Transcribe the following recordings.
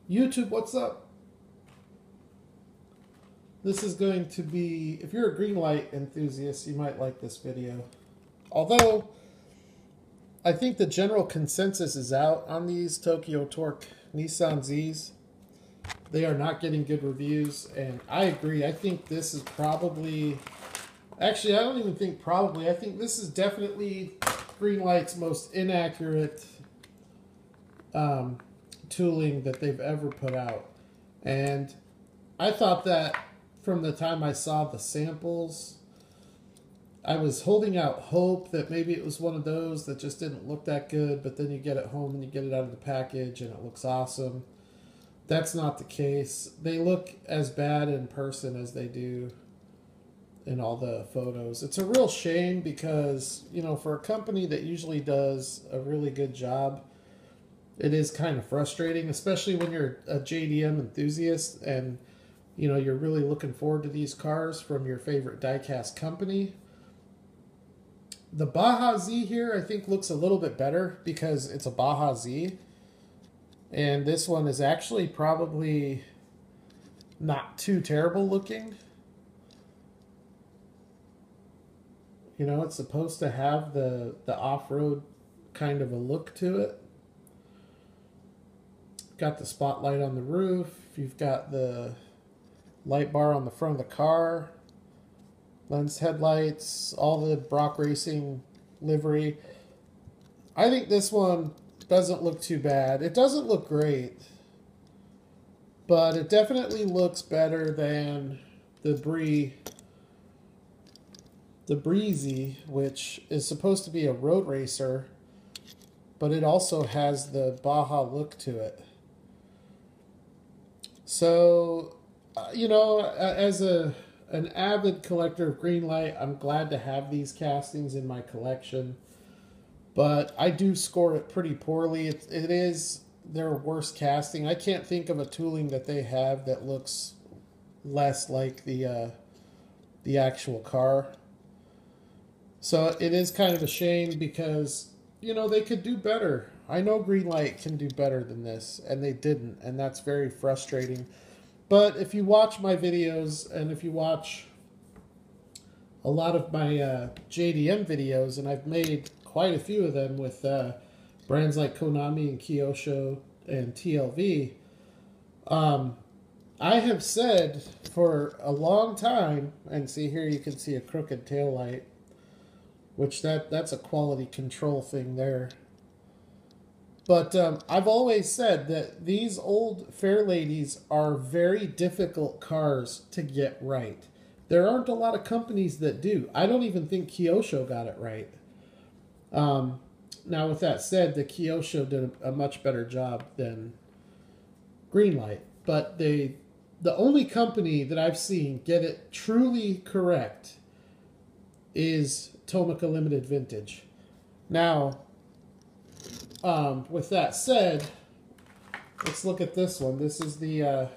YouTube, what's up? This is going to be, if you're a Greenlight enthusiast, you might like this video. Although, I think the general consensus is out on these Tokyo Torque Nissan Zs. They are not getting good reviews, and I agree. I think this is probably, actually I don't even think probably, I think this is definitely Greenlight's most inaccurate tooling that they've ever put out. And I thought that from the time I saw the samples, I was holding out hope that maybe it was one of those that just didn't look that good, but then you get it home and you get it out of the package and it looks awesome. That's not the case. They look as bad in person as they do in all the photos. It's a real shame because, you know, for a company that usually does a really good job, it is kind of frustrating, especially when you're a JDM enthusiast and, you know, you're really looking forward to these cars from your favorite diecast company. The Baja Z here, I think, looks a little bit better because it's a Baja Z. And this one is actually probably not too terrible looking. You know, it's supposed to have the off-road kind of a look to it. Got the spotlight on the roof. You've got the light bar on the front of the car. Lens headlights. All the Brock Racing livery. I think this one doesn't look too bad. It doesn't look great, but it definitely looks better than the Breezy, which is supposed to be a road racer, but it also has the Baja look to it. So, you know, as an avid collector of Greenlight, I'm glad to have these castings in my collection. But I do score it pretty poorly. It is their worst casting. I can't think of a tooling that they have that looks less like the actual car. So it is kind of a shame because, you know, they could do better. I know Greenlight can do better than this, and they didn't, and that's very frustrating. But if you watch my videos, and if you watch a lot of my JDM videos, and I've made quite a few of them with brands like Konami and Kyosho and TLV, I have said for a long time, and see here you can see a crooked taillight, which that's a quality control thing there. But I've always said that these old Fairladies are very difficult cars to get right. There aren't a lot of companies that do. I don't even think Kyosho got it right. Now, with that said, the Kyosho did a much better job than Greenlight. But the only company that I've seen get it truly correct is Tomica Limited Vintage. Now, with that said, let's look at this one. This is the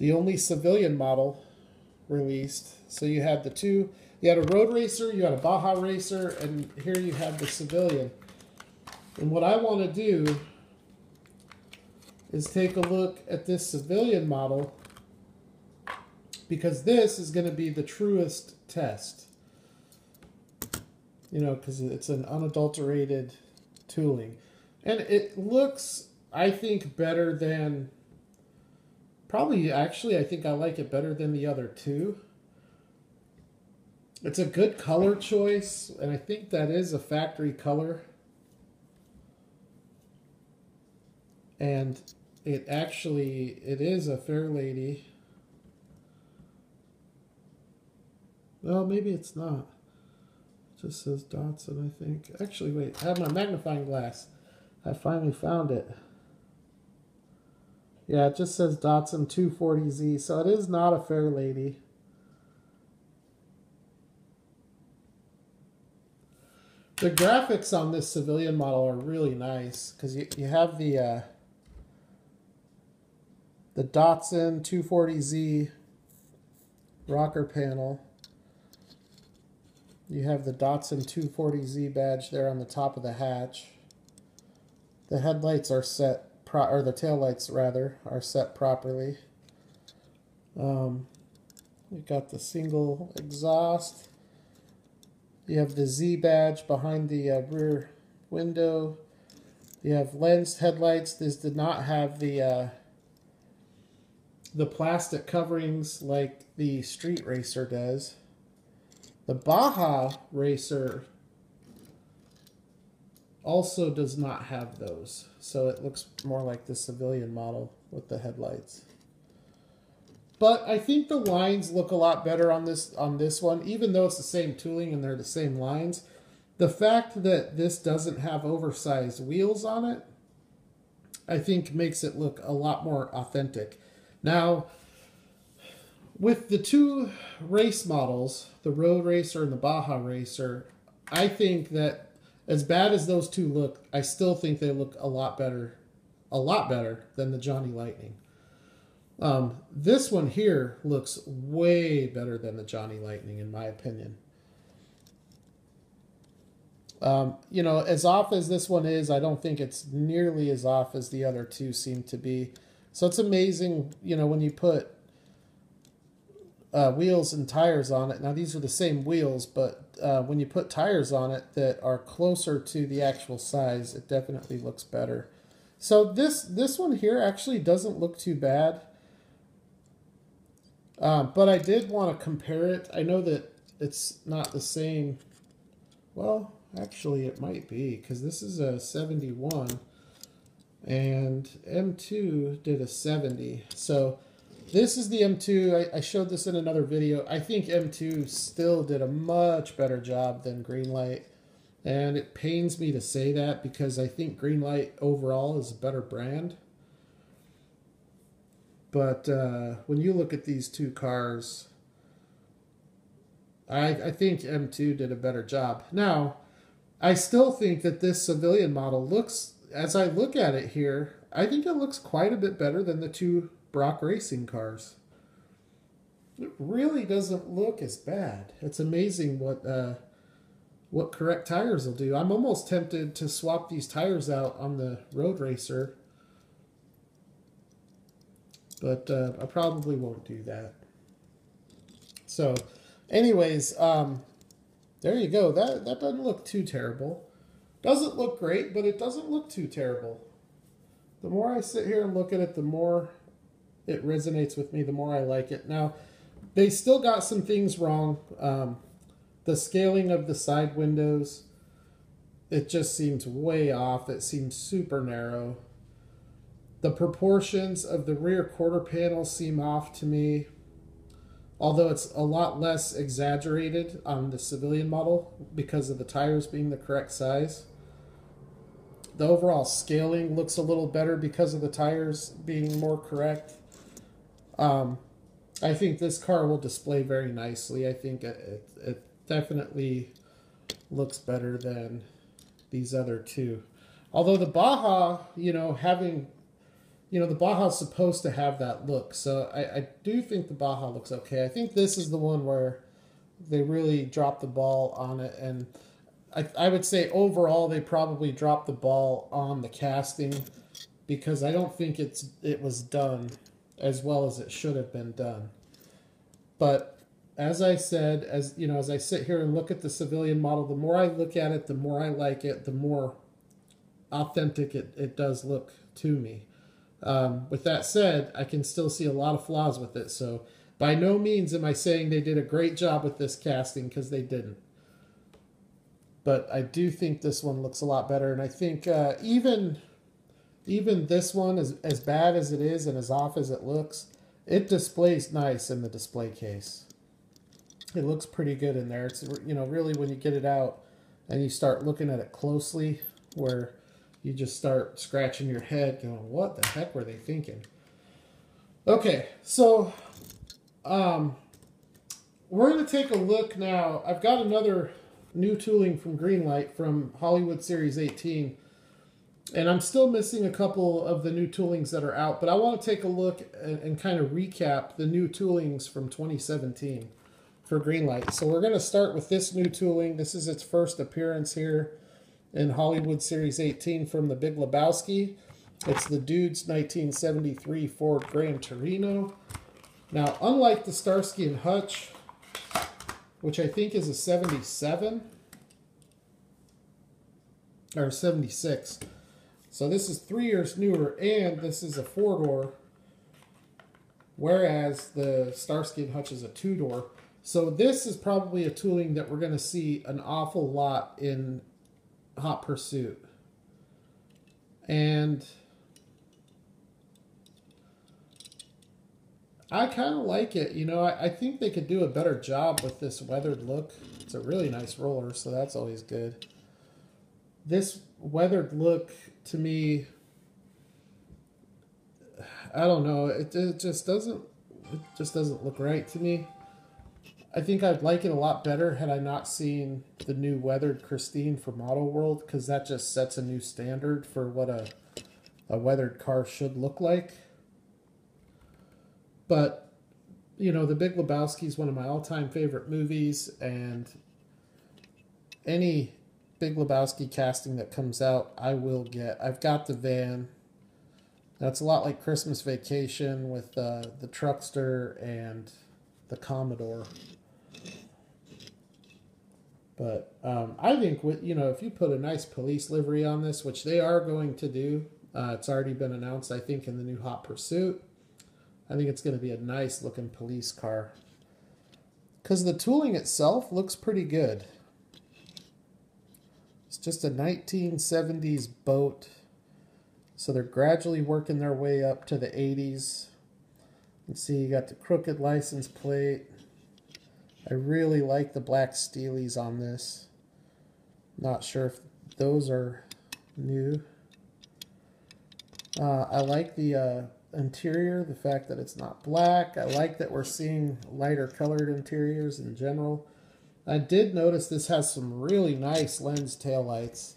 only civilian model released. So you had the two. You had a road racer, you had a Baja racer, and here you have the civilian. And what I want to do is take a look at this civilian model because this is going to be the truest test. You know, because it's an unadulterated tooling. And it looks, I think, better than, probably, actually, I think I like it better than the other two. It's a good color choice, and I think that is a factory color. And it is a Fairlady. Well, maybe it's not. It just says Datsun, I think. Actually, wait, I have my magnifying glass. I finally found it. Yeah, it just says Datsun 240Z, so it is not a Fairlady. The graphics on this civilian model are really nice because you have the Datsun 240Z rocker panel. You have the Datsun 240Z badge there on the top of the hatch. The headlights are set or the taillights rather, are set properly. We've got the single exhaust. You have the Z badge behind the rear window. You have lensed headlights. This did not have the plastic coverings like the Street Racer does. The Baja Racer also does not have those, so it looks more like the civilian model with the headlights. But I think the lines look a lot better on this one, even though it's the same tooling and they're the same lines. The fact that this doesn't have oversized wheels on it, I think makes it look a lot more authentic. Now, with the two race models, the Road Racer and the Baja Racer, I think that as bad as those two look, I still think they look a lot better than the Johnny Lightning. This one here looks way better than the Johnny Lightning, in my opinion. You know, as off as this one is, I don't think it's nearly as off as the other two seem to be. So it's amazing, you know, when you put wheels and tires on it. Now, these are the same wheels, but when you put tires on it that are closer to the actual size, it definitely looks better. So this one here actually doesn't look too bad. But I did want to compare it. I know that it's not the same. Well, actually it might be, because this is a 71 and M2 did a 70. So this is the M2. I showed this in another video. I think M2 still did a much better job than Greenlight. And it pains me to say that because I think Greenlight overall is a better brand. But when you look at these two cars, I think M2 did a better job. Now, I still think that this civilian model looks, as I look at it here, I think it looks quite a bit better than the two Brock Racing cars. It really doesn't look as bad. It's amazing what correct tires will do. I'm almost tempted to swap these tires out on the Road Racer, but I probably won't do that. So, anyways, there you go. That doesn't look too terrible. Doesn't look great, but it doesn't look too terrible. The more I sit here and look at it, the more it resonates with me, the more I like it. Now, they still got some things wrong. The scaling of the side windows, it just seems way off. It seems super narrow. The proportions of the rear quarter panel seem off to me, although it's a lot less exaggerated on the civilian model because of the tires being the correct size. The overall scaling looks a little better because of the tires being more correct. I think this car will display very nicely. I think it definitely looks better than these other two. Although the Baja, the Baja's supposed to have that look. So I do think the Baja looks okay. I think this is the one where they really dropped the ball on it. And I would say overall they probably dropped the ball on the casting because I don't think it was done as well as it should have been done. But as I said, as I sit here and look at the civilian model, the more I look at it, the more I like it, the more authentic it does look to me. With that said, I can still see a lot of flaws with it. So by no means am I saying they did a great job with this casting, because they didn't. But I do think this one looks a lot better. And I think even this one, as bad as it is and as off as it looks, it displays nice in the display case. It looks pretty good in there. It's, really when you get it out and you start looking at it closely, where you just start scratching your head going, what the heck were they thinking? Okay, so we're going to take a look now. I've got another new tooling from Greenlight from Hollywood Series 18. And I'm still missing a couple of the new toolings that are out. But I want to take a look and kind of recap the new toolings from 2017 for Greenlight. So we're going to start with this new tooling. This is its first appearance here in Hollywood Series 18 from the Big Lebowski. It's the dude's 1973 Ford Gran Torino. Now, unlike the Starsky and Hutch, which I think is a 77 or 76. So this is 3 years newer, and this is a 4-door, whereas the Starsky and Hutch is a 2-door. So this is probably a tooling that we're going to see an awful lot in Hot Pursuit. And I kind of like it. You know, I think they could do a better job with this weathered look. It's a really nice roller, so that's always good. This weathered look, to me, I don't know. It just doesn't look right to me. I think I'd like it a lot better had I not seen the new weathered Christine for Model World, because that just sets a new standard for what a weathered car should look like. But, you know, The Big Lebowski is one of my all-time favorite movies, and any Big Lebowski casting that comes out, I will get. I've got the van. That's a lot like Christmas Vacation with the Truckster and the Commodore. But I think, you know, if you put a nice police livery on this, which they are going to do, it's already been announced, I think, in the new Hot Pursuit. I think it's going to be a nice looking police car. Because the tooling itself looks pretty good. It's just a 1970s boat. So they're gradually working their way up to the 80s. You can see you got the crooked license plate. I really like the black steelies on this. Not sure if those are new. I like the interior, the fact that it's not black. I like that we're seeing lighter colored interiors in general. I did notice this has some really nice lens taillights.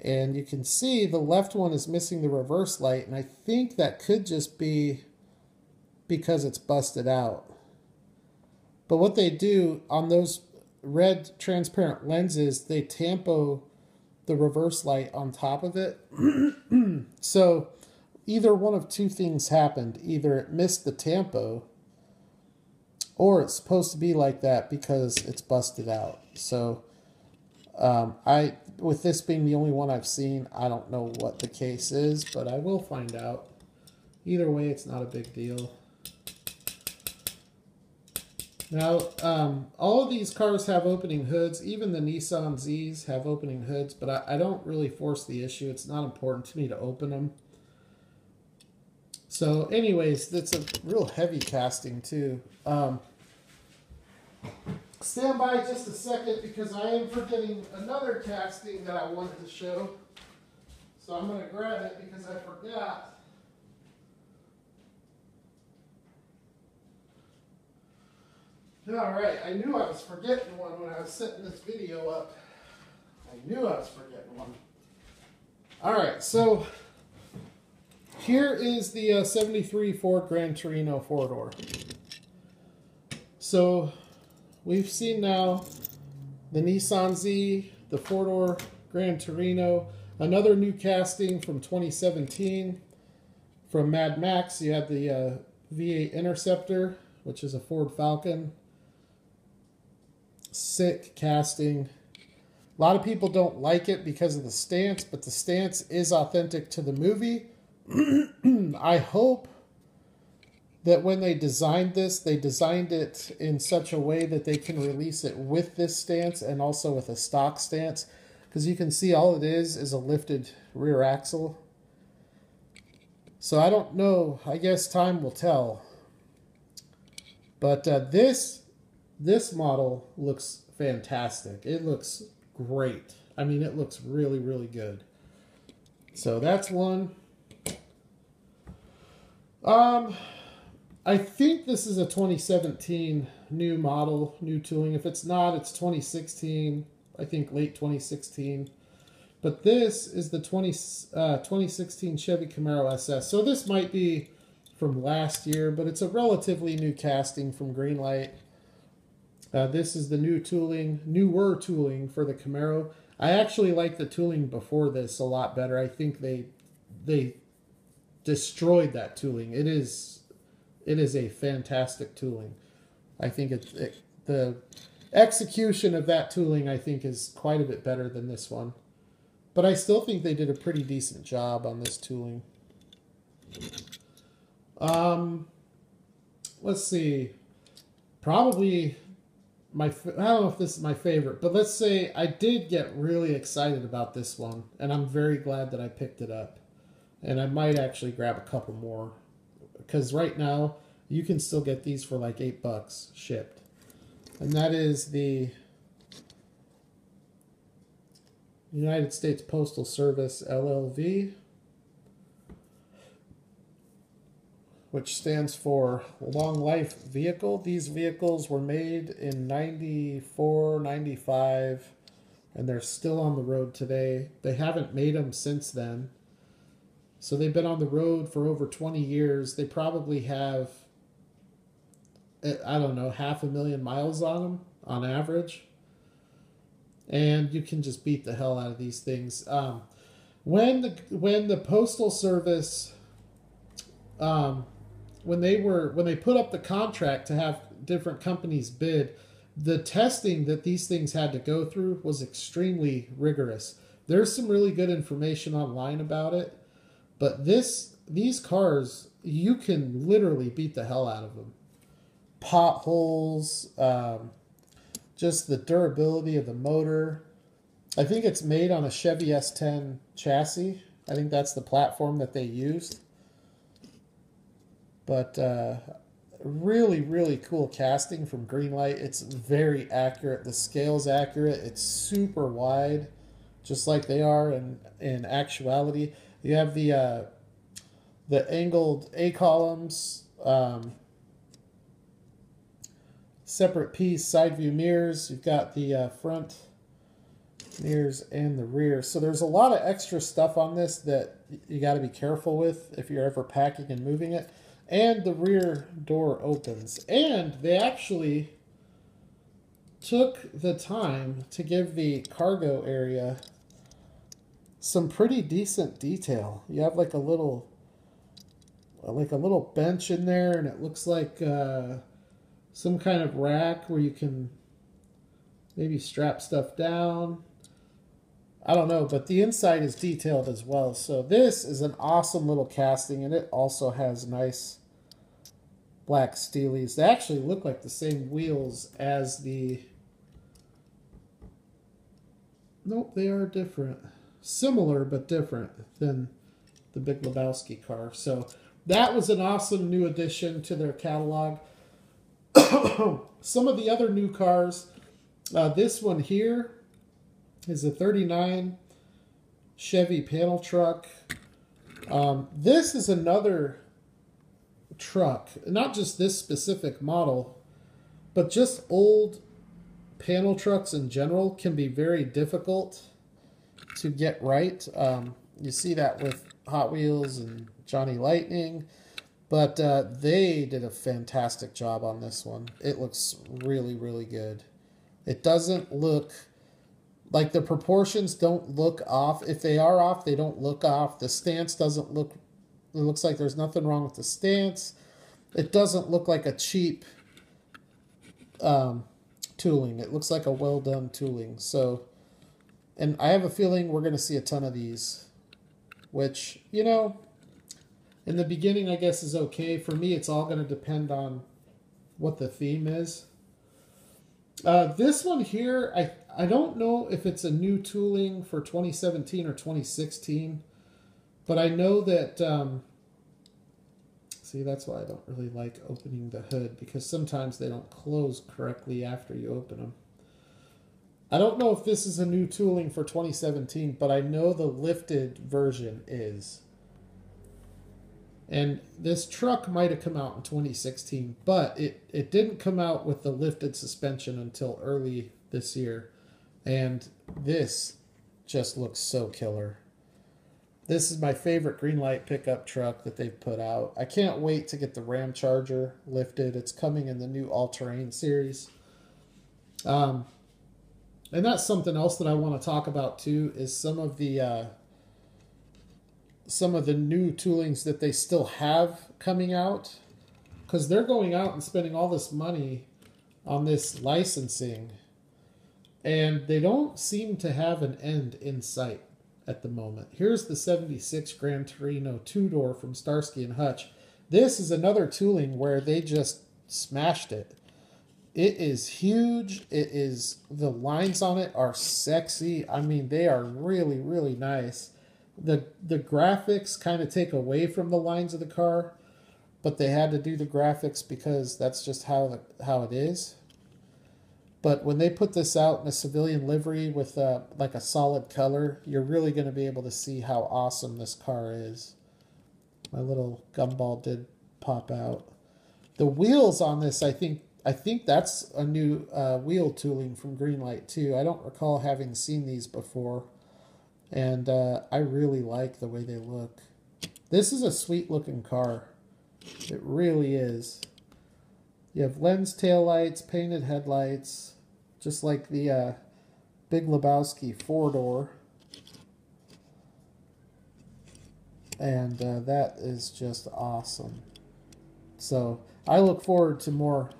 And you can see the left one is missing the reverse light, and I think that could just be because it's busted out. But what they do on those red transparent lenses, they tampo the reverse light on top of it. So either one of two things happened. Either it missed the tampo, or it's supposed to be like that because it's busted out. So with this being the only one I've seen, I don't know what the case is, but I will find out. Either way, it's not a big deal. Now, all of these cars have opening hoods. Even the Nissan Zs have opening hoods, but I don't really force the issue. It's not important to me to open them. So anyways, it's a real heavy casting too. Stand by just a second because I am forgetting another casting that I wanted to show. So I'm going to grab it because I forgot. All right, I knew I was forgetting one when I was setting this video up. I knew I was forgetting one. All right, so here is the 73 Ford Gran Torino 4-door. So we've seen now the Nissan Z, the 4-door Gran Torino, another new casting from 2017. From Mad Max, you had the V8 Interceptor, which is a Ford Falcon. Sick casting. A lot of people don't like it because of the stance, but the stance is authentic to the movie. I hope that when they designed this, they designed it in such a way that they can release it with this stance and also with a stock stance. Because you can see all it is a lifted rear axle. So I don't know. I guess time will tell. But this model looks fantastic. It looks great. I mean, it looks really, really good. So that's one. I think this is a 2017 new model, new tooling. If it's not, it's 2016. I think late 2016. But this is the 2016 Chevy Camaro SS. So this might be from last year, but it's a relatively new casting from Greenlight. This is the newer tooling for the Camaro. I actually like the tooling before this a lot better. I think they they destroyed that tooling. It is a fantastic tooling. I think the execution of that tooling, I think, is quite a bit better than this one. But I still think they did a pretty decent job on this tooling. Let's see. Probably I don't know if this is my favorite, but let's say I did get really excited about this one, and I'm very glad that I picked it up. And I might actually grab a couple more, because right now you can still get these for like $8 shipped. And that is the United States Postal Service LLV, which stands for Long Life Vehicle. These vehicles were made in 94, 95, and they're still on the road today. They haven't made them since then. So they've been on the road for over 20 years. They probably have, I don't know, 500,000 miles on them on average. And you can just beat the hell out of these things. When the Postal Service, when they put up the contract to have different companies bid, the testing that these things had to go through was extremely rigorous. There's some really good information online about it, but these cars, you can literally beat the hell out of them. Potholes, just the durability of the motor. I think it's made on a Chevy S10 chassis. I think that's the platform that they used. But really, really cool casting from Greenlight. It's very accurate. The scale's accurate. It's super wide, just like they are in actuality. You have the angled A-columns, separate piece, side view mirrors. You've got the front mirrors and the rear. So there's a lot of extra stuff on this that you got to be careful with if you're ever packing and moving it. And the rear door opens. And they actually took the time to give the cargo area some pretty decent detail. You have like a little bench in there, and it looks like some kind of rack where you can maybe strap stuff down. I don't know, but the inside is detailed as well. So this is an awesome little casting, and it also has nice black steelies. They actually look like the same wheels as the... Nope, they are different. Similar, but different than the Big Lebowski car. So that was an awesome new addition to their catalog. Some of the other new cars, this one here is a 39 Chevy panel truck. This is another truck, not just this specific model, but just old panel trucks in general can be very difficult to get right. You see that with Hot Wheels and Johnny Lightning, but they did a fantastic job on this one. It looks really, really good. It doesn't look like, the proportions don't look off. If they are off, they don't look off. The stance doesn't look, it looks like there's nothing wrong with the stance. It doesn't look like a cheap tooling. It looks like a well done tooling. So, and I have a feeling we're going to see a ton of these, which, you know, in the beginning, I guess is okay. For me, it's all going to depend on what the theme is. This one here, I don't know if it's a new tooling for 2017 or 2016, but I know that, see, that's why I don't really like opening the hood, because sometimes they don't close correctly after you open them. I don't know if this is a new tooling for 2017, but I know the lifted version is. And this truck might have come out in 2016, but it didn't come out with the lifted suspension until early this year. And this just looks so killer. This is my favorite Greenlight pickup truck that they've put out. I can't wait to get the Ram Charger lifted. It's coming in the new all-terrain series. And that's something else that I want to talk about too, is some of the some of the new toolings that they still have coming out, because they're going out and spending all this money on this licensing, and they don't seem to have an end in sight at the moment. Here's the 76 Gran Torino two-door from Starsky and Hutch. This is another tooling where they just smashed it. It is huge. The lines on it are sexy. I mean, they are really, really nice. The graphics kind of take away from the lines of the car, but they had to do the graphics because that's just how it is. But when they put this out in a civilian livery with like a solid color, you're really going to be able to see how awesome this car is. My little gumball did pop out. The wheels on this, I think that's a new wheel tooling from Greenlight too. I don't recall having seen these before, and I really like the way they look. This is a sweet looking car. It really is. You have lens taillights, painted headlights, just like the Big Lebowski four-door. And that is just awesome. So I look forward to more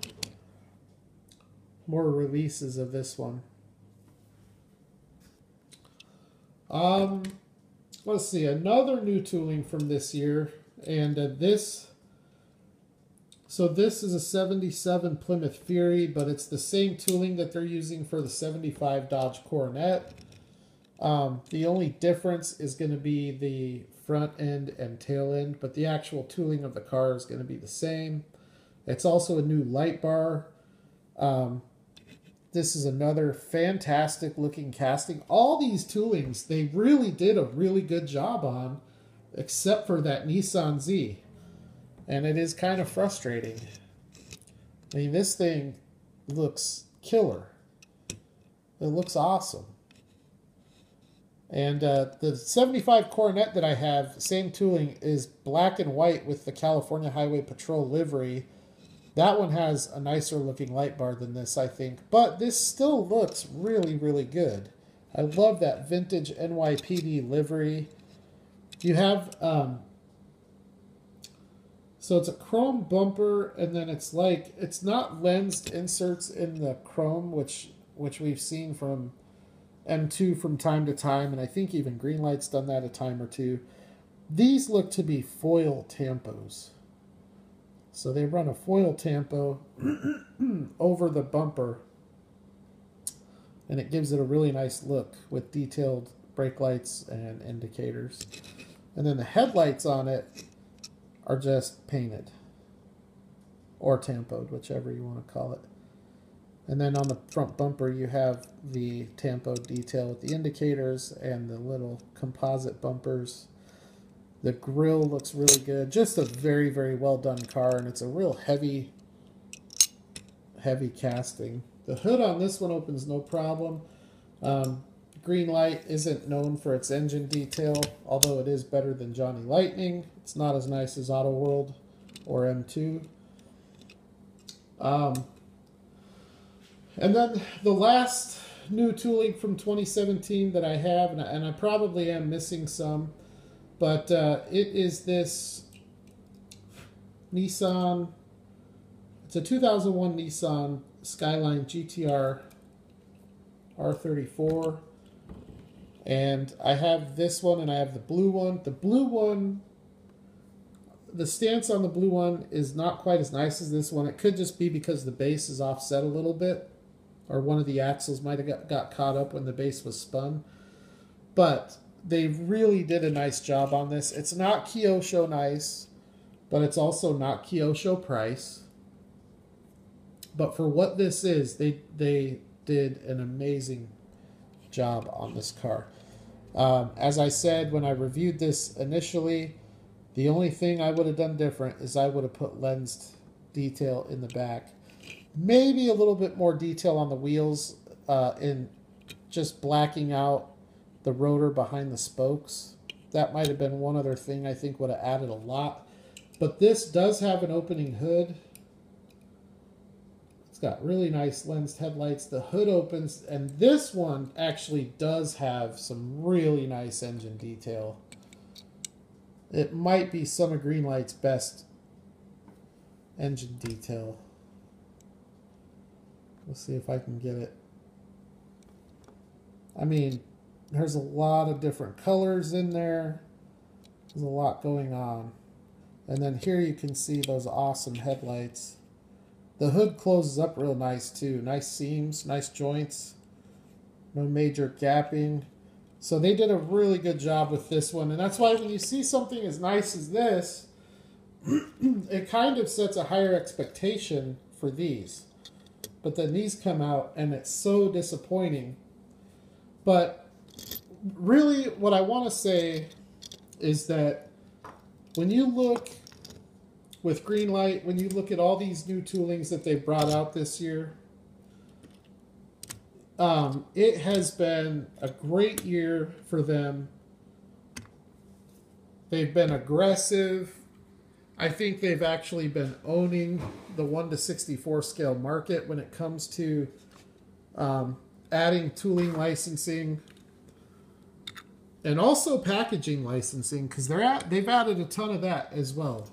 releases of this one. Let's see, another new tooling from this year, and this is a 77 Plymouth Fury, but it's the same tooling that they're using for the 75 Dodge Coronet. The only difference is going to be the front end and tail end, but the actual tooling of the car is going to be the same. It's also a new light bar. This is another fantastic looking casting. All these toolings, they really did a really good job on, except for that Nissan Z. And it is kind of frustrating. I mean, this thing looks killer. It looks awesome. And the 75 Coronet that I have, same tooling, is black and white with the California Highway Patrol livery. That one has a nicer looking light bar than this, I think. But this still looks really, really good. I love that vintage NYPD livery. You have, so it's a chrome bumper, and then it's like, it's not lensed inserts in the chrome, which we've seen from M2 from time to time, and I think even Greenlight's done that a time or two. These look to be foil tampos. So they run a foil tampo over the bumper, and it gives it a really nice look with detailed brake lights and indicators. And then the headlights on it are just painted or tampoed, whichever you want to call it. And then on the front bumper, you have the tampoed detail with the indicators and the little composite bumpers. The grille looks really good. Just a very, very well done car, and it's a real heavy casting. The hood on this one opens no problem. Greenlight isn't known for its engine detail, although it is better than Johnny Lightning. It's not as nice as Auto World or M2. And then the last new tooling from 2017 that I have, and I probably am missing some, but it is this Nissan. It's a 2001 Nissan Skyline GTR R34. And I have this one, and I have the blue one. The blue one, the stance on the blue one is not quite as nice as this one. It could just be because the base is offset a little bit, or one of the axles might have got caught up when the base was spun. But they really did a nice job on this. It's not Kyosho nice, but it's also not Kyosho price. But for what this is, they did an amazing job on this car. As I said when I reviewed this initially, the only thing I would have done different is I would have put lensed detail in the back. Maybe a little bit more detail on the wheels in just blacking out the rotor behind the spokes. That might have been one other thing I think would have added a lot. But this does have an opening hood. It's got really nice lensed headlights. The hood opens, and this one actually does have some really nice engine detail. It might be some of Greenlight's best engine detail. Let's see if I can get it. I mean, there's a lot of different colors in there. There's a lot going on. And then here you can see those awesome headlights. The hood closes up real nice too. Nice seams, nice joints. No major gapping. So they did a really good job with this one. And that's why when you see something as nice as this, it kind of sets a higher expectation for these. But then these come out and it's so disappointing. But really what I want to say is that when you look with Greenlight, when you look at all these new toolings that they brought out this year, it has been a great year for them. They've been aggressive. I think they've actually been owning the 1:64 scale market when it comes to adding tooling licensing and also packaging licensing, because they've added a ton of that as well.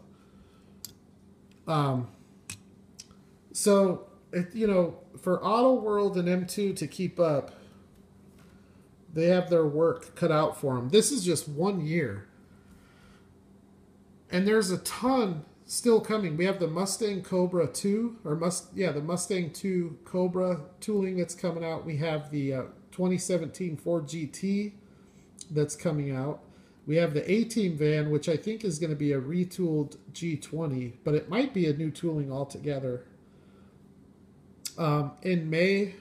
So you know, for Auto World and M2 to keep up, they have their work cut out for them. This is just 1 year. And there's a ton still coming. We have the Mustang Cobra 2, the Mustang 2 Cobra tooling that's coming out. We have the 2017 Ford GT that's coming out. We have the A-Team van, which I think is going to be a retooled G20, but it might be a new tooling altogether. In May,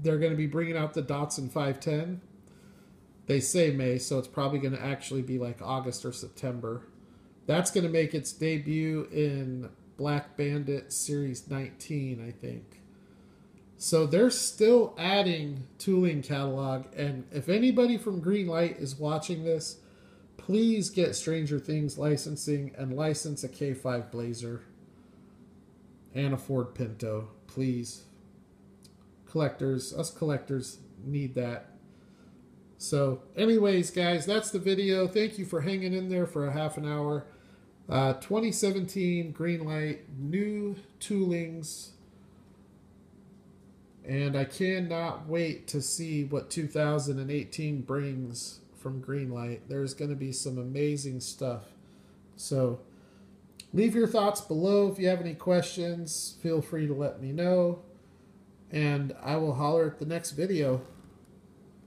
they're going to be bringing out the Datsun 510. They say May, so it's probably going to actually be like August or September. That's going to make its debut in Black Bandit Series 19, I think. So they're still adding tooling catalog, and if anybody from Greenlight is watching this, please get Stranger Things licensing and license a K5 Blazer and a Ford Pinto, please. Us collectors need that. So anyways, guys, that's the video. Thank you for hanging in there for a half an hour. 2017 Greenlight, new toolings. And I cannot wait to see what 2018 brings from Greenlight. There's going to be some amazing stuff. So leave your thoughts below. If you have any questions, feel free to let me know. And I will holler at the next video.